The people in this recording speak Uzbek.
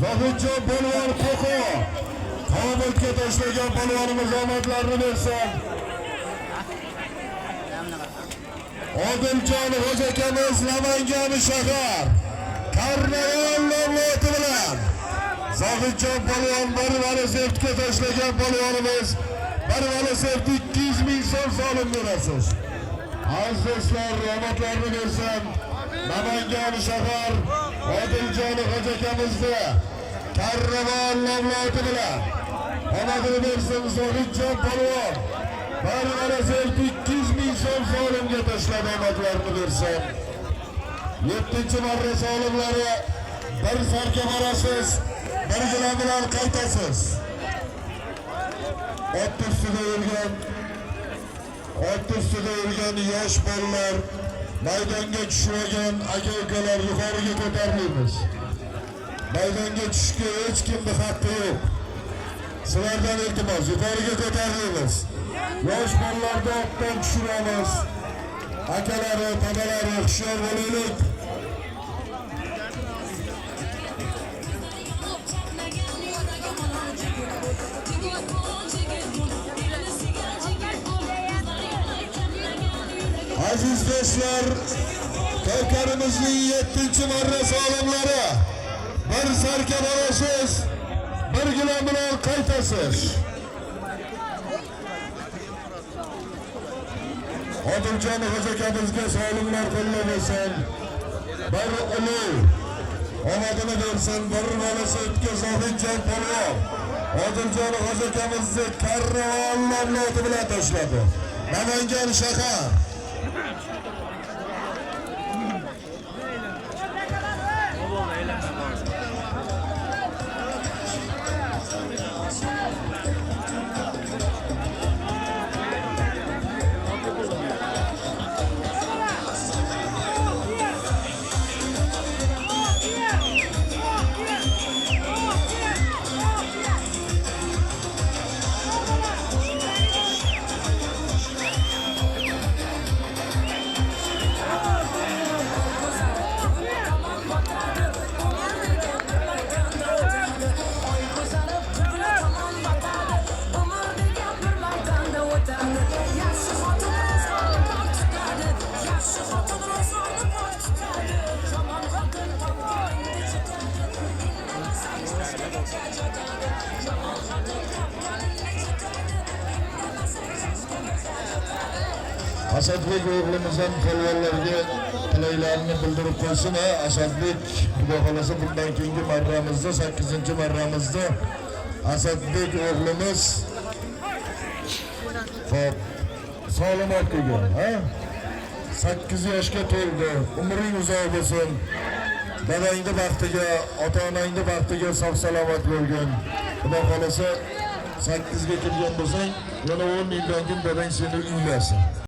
Zohidjon polvon Qo'qo. Tobutga tashlagan polvonimiz omadlarini bersin. Odiljon Xo'ja akamiz Namangan shahar karnaval nomloti bilan Zohidjon polvon bir velosipedga tashlagan polvonimiz bir velosiped 200 ming so'm solim berasiz. Aziz do'stlar, omadlarini bersin. Namangan shahar Odiljon Xo'ja akamizni karnaval nomloti bilan omadini bersin. Zohidjon polvon bir velosiped 200 ming so'm solimga tashlab omadlarini bersin. 7-marra solimlari bir sarka borasiz, bir gilam bilan qaytasiz. Ot ustida yurgan yosh bolalar, maydonga tushmagan aka-ukalar yuqoriga ko'tarilamiz. Maydonga tushishga hech kimning haqqi yo'q. Sizlardan iltimos, yuqoriga ko'tarilamiz. Yosh bolalarni otdan tushiramiz. Akalari, tadalari, hushyor bo'laylik. Aziz do'stlar, Kavkarimizning 7-marra solimlari bir sarka borasiz, bir gilam bilan qaytasiz. Odiljon Xo'ja akamizga solimlar qo'llasin. Bir ulug' omadini bersin. Bir velosipedga Zohidjon polvon Odiljon Xo'ja akamizni karnaval nomloti bilan tashladi. Namangan shahar Asadbek o'g'limizdan polvonlarga tilaklarini bildirib qo'ysin. Asadbek xudo xolasa bundan keyingi marramizda 8-marramizda Asadbek o'g'limiz xo'p salomat kelgan, 8 yoshga to'ldi. Umring uzoq bo'lsin. Dadangning baxtiga, ota-onangning baxtiga sog' salomat bo'lgin. Xudo xolasa 8 ga kirgan bo'lsang, yana 10 yildan keyin dadang seni uylasin.